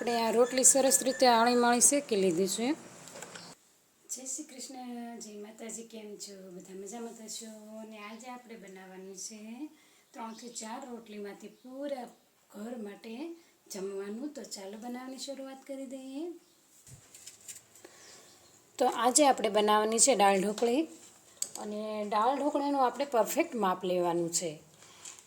આપણે આ રોટલી સરસ રીતે આળી માળી શેકી લીધી છે. જય શ્રી કૃષ્ણ, જય માતાજી. કેમ છો? બધા મજામાં થશો. અને આજે આપણે બનાવવાનું છે 3 થી 4 રોટલીમાંથી પૂરા ઘર માટે જમવાનું. તો ચાલો બનાવવાની શરૂઆત કરી દઈએ. તો આજે આપણે બનાવવાની છે દાળ ઢોકળી. અને દાળ ઢોકળીનું આપણે પરફેક્ટ માપ લેવાનું છે.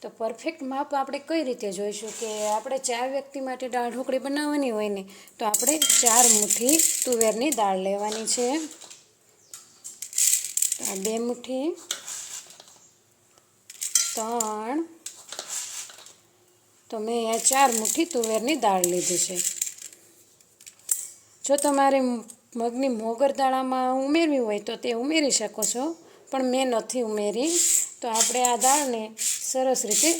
તો પરફેક્ટ માપ આપણે કઈ રીતે જોઈશું કે આપણે 4 વ્યક્તિ માટે દાળ ઢોકળી બનાવવાની હોય ને, તો આપણે 4 મુઠ્ઠી તુવેરની દાળ લેવાની છે. તો આ 2 મુઠ્ઠી, 3, તો મેં અહીંયા 4 મુઠ્ઠી તુવેરની દાળ લીધી છે. જો તમારે મગની મોગર દાળામાં ઉમેરવી હોય તો તે ઉમેરી શકો છો, પણ મેં નથી ઉમેરી. તો આપણે આ દાળને સરસ રીતે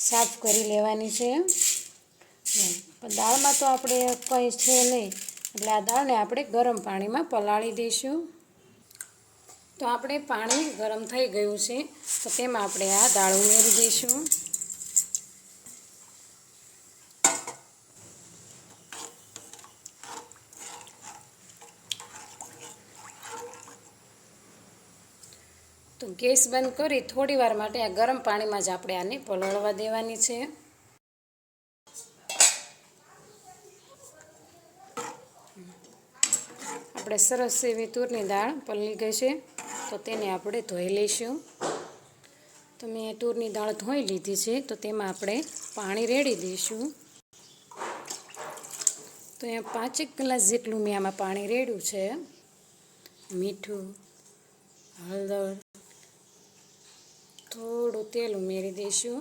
સાફ કરી લેવાની છે. પણ દાળમાં તો આપણે કંઈ છે નહીં, એટલે આ દાળને આપણે ગરમ પાણીમાં પલાળી દઈશું. તો આપણે પાણી ગરમ થઈ ગયું છે, તો તેમાં આપણે આ દાળ ઉમેરી દઈશું. તો ગેસ બંધ કરી થોડી વાર માટે આ ગરમ પાણીમાં જ આપણે આને પલાળવા દેવાની છે. આપણે સરસ એવી તુરની દાળ પલળી ગઈ છે, તો તેને આપણે ધોઈ લઈશું. તો મેં તુરની દાળ ધોઈ લીધી છે, તો તેમાં આપણે પાણી રેડી દઈશું. તો અહીંયા 5 ગ્લાસ જેટલું મેં આમાં પાણી રેડ્યું છે. મીઠું, હળદર, થોડું તેલ ઉમેરી દઈશું.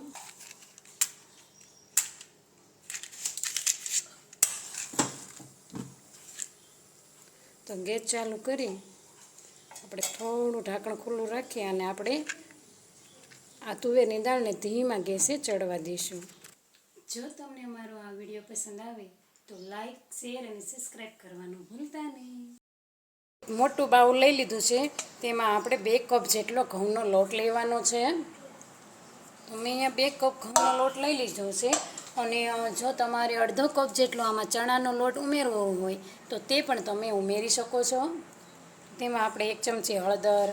તો ગેસ ચાલુ કરી આપણે થોડું ઢાંકણ ખુલ્લું રાખી અને આપણે આ તુવેરની દાળને ધીમા ગેસે ચડવા દઈશું. જો તમને અમારો આ વિડીયો પસંદ આવે તો લાઈક, શેર અને સબસ્ક્રાઈબ કરવાનું ભૂલતા નહીં. મોટું બાઉલ લઈ લીધું છે, તેમાં આપણે 2 કપ જેટલો ઘઉંનો લોટ લેવાનો છે. તો મેં અહીંયા 2 કપ ઘઉંનો લોટ લઈ લીધો છે. અને જો તમારે અડધો કપ જેટલો આમાં ચણાનો લોટ ઉમેરવો હોય તો તે પણ તમે ઉમેરી શકો છો. તેમાં આપણે 1 ચમચી હળદર,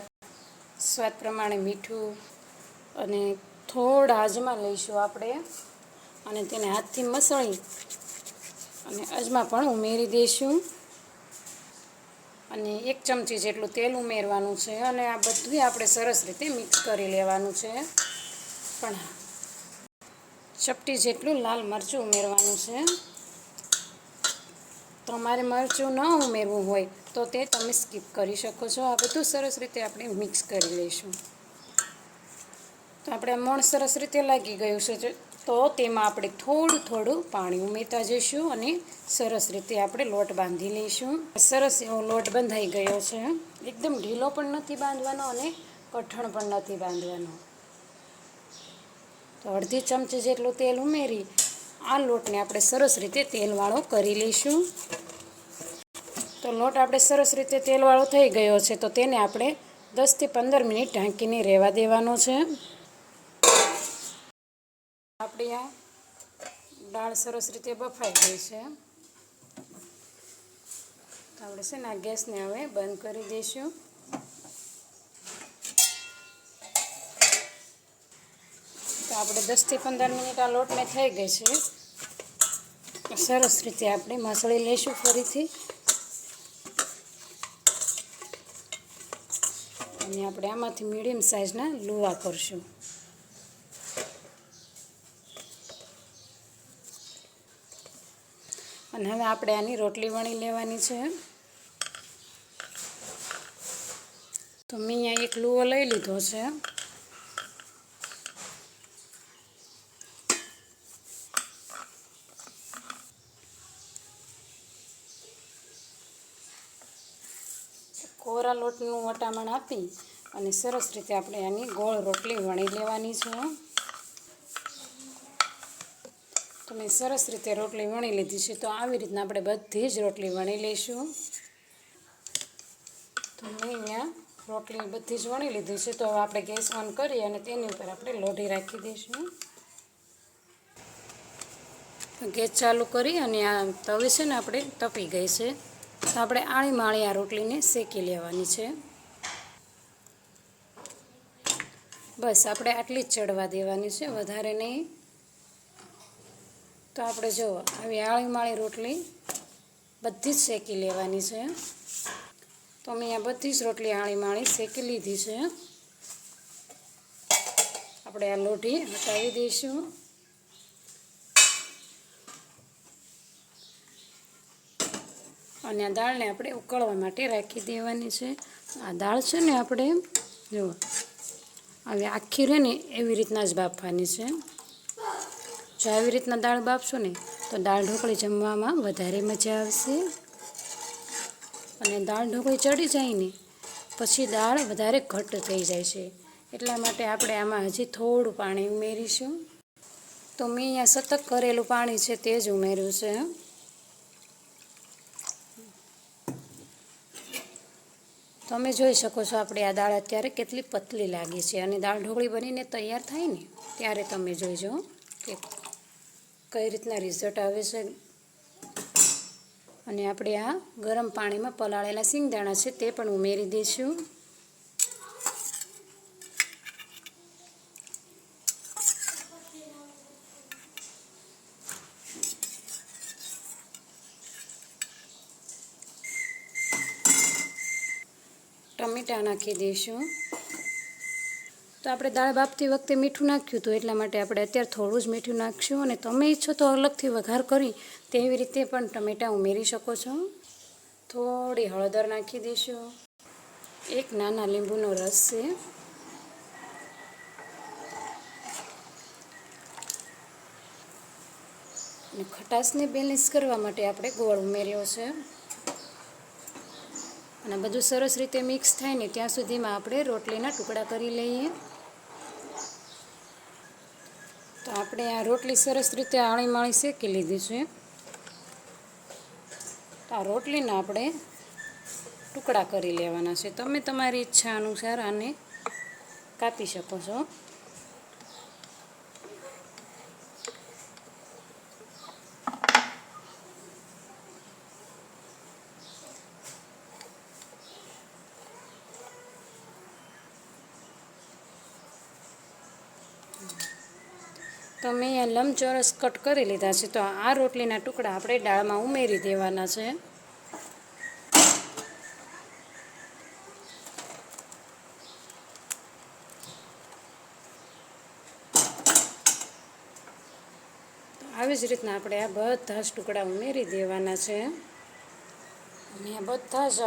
સ્વાદ પ્રમાણે મીઠું અને થોડા અજમા લઈશું આપણે, અને તેને હાથથી મસળી અને અજમા પણ ઉમેરી દઈશું. અને 1 ચમચી જેટલું તેલ ઉમેરવાનું છે. અને આ બધું આપણે સરસ રીતે મિક્સ કરી લેવાનું છે. પણ ચપટી જેટલું લાલ મરચું ઉમેરવાનું છે. તમારે મરચું ન ઉમેરવું હોય તો તે તમે સ્કીપ કરી શકો છો. આ બધું સરસ રીતે આપણે મિક્સ કરી લઈશું. તો આપણે મોણ સરસ રીતે લાગી ગયું છે, તો તેમાં આપણે થોડું થોડું પાણી ઉમેરતા જઈશું અને સરસ રીતે આપણે લોટ બાંધી લઈશું. સરસ એવો લોટ બંધાઈ ગયો છે. એકદમ ઢીલો પણ નથી બાંધવાનો અને કઠણ પણ નથી બાંધવાનો. તો અડધી ચમચી જેટલું તેલ ઉમેરી આ લોટને આપણે સરસ રીતે તેલવાળો કરી લઈશું. તો લોટ આપણે સરસ રીતે તેલવાળો થઈ ગયો છે, તો તેને આપણે 10 થી 15 મિનિટ ઢાંકીને રહેવા દેવાનો છે. આપણી આ દાળ સરસ રીતે બફાઈ ગઈ છે. તો આપણે છે ને આ ગેસને હવે બંધ કરી દઈશું. તો આપણે 10 થી 15 મિનિટ આ લોટને થઈ ગઈ છે. સરસ રીતે આપણે મસળી લઈશું ફરીથી. અને આપણે આમાંથી મીડિયમ સાઇઝના લુવા કરશું. અને હવે આપણે આની રોટલી વણી લેવાની છે. તો મેં અહીંયા 1 લુવો લઈ લીધો છે. કોરા લોટનું વટામણ આપી અને સરસ રીતે આપણે આની ગોળ રોટલી વણી લેવાની છે. તો મેં સરસ રીતે રોટલી વણી લીધી છે. તો આવી રીતના આપણે બધી જ રોટલી વણી લઈશું. તો મેં અહીંયા રોટલી બધી જ વણી લીધી છે. તો હવે આપણે ગેસ ઓન કરી અને તેની ઉપર આપણે લોઢી રાખી દઈશું. ગેસ ચાલુ કરી અને આ તવી છે ને આપણે તપી ગઈ છે. તો આપણે આળી માળી આ રોટલીને શેકી લેવાની છે. બસ આપણે આટલી જ ચડવા દેવાની છે, વધારે નહીં. તો આપણે જો આવી આળી માળી રોટલી બધી જ શેકી લેવાની છે. તો મેં અહીંયા બધી જ રોટલી આળી માળી શેકી લીધી છે. આપણે આ લોઢી હટાવી દઈશું. અને આ દાળને આપણે ઉકળવા માટે રાખી દેવાની છે. આ દાળ છે ને આપણે જો આવી આખી રહે ને એવી રીતના જ બાફવાની છે. જો આવી રીતના દાળ બાફશો ને તો દાળ ઢોકળી જમવામાં વધારે મજા આવશે. અને દાળ ઢોકળી ચડી જાય ને પછી દાળ વધારે ઘટ્ટ થઈ જાય છે. એટલા માટે આપણે આમાં હજી થોડું પાણી ઉમેરીશું. તો મેં અહીંયા સતત કરેલું પાણી છે તે જ ઉમેર્યું છે. તમે જોઈ શકો છો આપણે આ દાળ અત્યારે કેટલી પતલી લાગી છે. અને દાળ ઢોકળી બનીને તૈયાર થાય ને ત્યારે તમે જોઈજો કે કઈ રીતના રિઝલ્ટ આવે છે. અને આપણે આ ગરમ પાણીમાં પલાળેલા સિંગદાણા છે તે પણ ઉમેરી દઈશું. ટમેટાં નાખી દઈશું. તો આપણે દાળ બાફતી વખતે મીઠું નાખ્યું હતું, એટલા માટે આપણે અત્યારે થોડું જ મીઠું નાખીશું. અને તમે ઈચ્છો તો અલગથી વઘાર કરી તેવી રીતે પણ ટમેટાં ઉમેરી શકો છો. થોડી હળદર નાખી દઈશું. એક નાના લીંબુનો રસ છે. અને ખટાશને બેલેન્સ કરવા માટે આપણે ગોળ ઉમેર્યો છે. અને બધું સરસ રીતે મિક્સ થાય ને ત્યાં સુધીમાં આપણે રોટલીના ટુકડા કરી લઈએ. તો આપણે આ રોટલી સરસ રીતે આળી માળી શેકી લીધી છે. તો આ રોટલીના આપણે ટુકડા કરી લેવાના છે. તમે તમારી ઈચ્છા અનુસાર આને કાપી શકો છો. તો મેં અહીંયા લંબચોરસ કટ કરી લીધા છે. તો આ રોટલીના ટુકડા આપણે દાળમાં ઉમેરી દેવાના છે. તો આવી જ રીતના આપણે આ બધા જ ટુકડા ઉમેરી દેવાના છે. અને આ બધા જ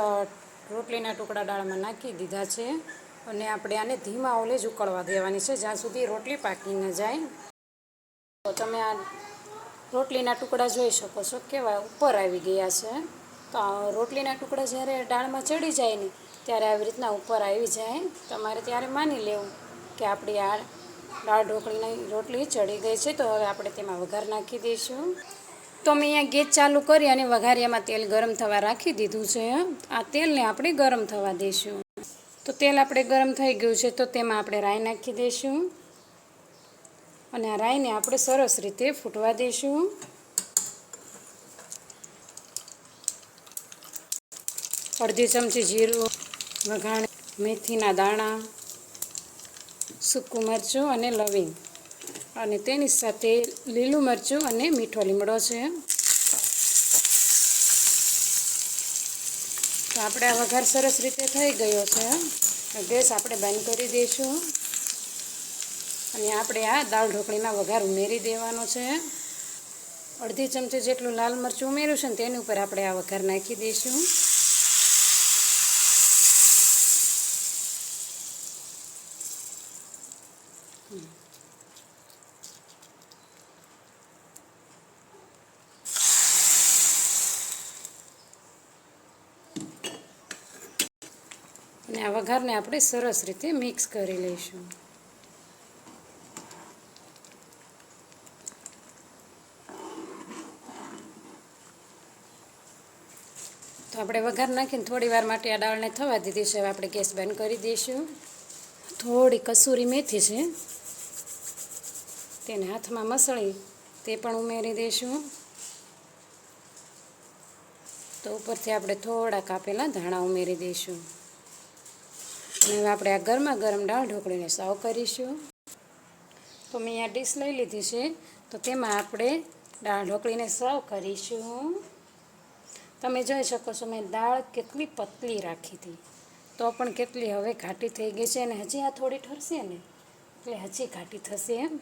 રોટલીના ટુકડા દાળમાં નાખી દીધા છે. અને આપણે આને ધીમા ઓલે જ ઉકળવા દેવાની છે જ્યાં સુધી રોટલી પાકી ન જાય. તો તમે આ રોટલીના ટુકડા જોઈ શકો છો કેવા ઉપર આવી ગયા છે. તો રોટલીના ટુકડા જ્યારે દાળમાં ચડી જાય ને ત્યારે આવી રીતના ઉપર આવી જાય. તમારે ત્યારે માની લેવું કે આપણી આ દાળ ઢોકળીની રોટલી ચડી ગઈ છે. તો હવે આપણે તેમાં વઘાર નાખી દઈશું. તો મેં અહીંયા ગેસ ચાલુ કરી અને વઘારિયામાં તેલ ગરમ થવા રાખી દીધું છે. આ તેલને આપણે ગરમ થવા દઈશું. તો તેલ આપણે ગરમ થઈ ગયું છે. તો તેમાં આપણે રાઈ નાખી દઈશું. અને આ રાઈને આપણે સરસ રીતે ફૂટવા દઈશું. અડધી ચમચી જીરું, વઘાણ, મેથીના દાણા, સૂકું મરચું અને લવિંગ, અને તેની સાથે લીલું મરચું અને મીઠો લીમડો છે. તો આપણે આ વઘાર સરસ રીતે થઈ ગયો છે. ગેસ આપણે બંધ કરી દઈશું. અને આપણે આ દાળ ઢોકળીમાં વઘાર ઉમેરી દેવાનો છે. અડધી ચમચી જેટલું લાલ મરચું ઉમેર્યું છે ને તેની ઉપર આપણે આ વઘાર નાખી દઈશું. અને આ વઘારને આપણે સરસ રીતે મિક્સ કરી લઈશું. તો આપણે વઘાર નાખીને થોડી વાર માટે આ દાળને થવા દીધી છે. હવે આપણે ગેસ બંધ કરી દઈશું. થોડી કસૂરી મેથી છે તેને હાથમાં મસળી તે પણ ઉમેરી દઈશું. તો ઉપરથી આપણે થોડા કાપેલા ધાણા ઉમેરી દઈશું. અને હવે આપણે આ ગરમા ગરમ દાળ ઢોકળીને સર્વ કરીશું. તો મેં અહીંયા ડીશ લઈ લીધી છે, તો તેમાં આપણે દાળ ઢોકળીને સર્વ કરીશું. તમે જોઈ શકો છો મેં દાળ કેટલી પતલી રાખી હતી, તો પણ કેટલી હવે ઘાટી થઈ ગઈ છે. અને હજી આ થોડી ઠરશે ને એટલે હજી ઘાટી થશે એમ.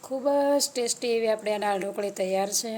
ખૂબ જ ટેસ્ટી એવી આપણે આ દાળ ઢોકળી તૈયાર છે.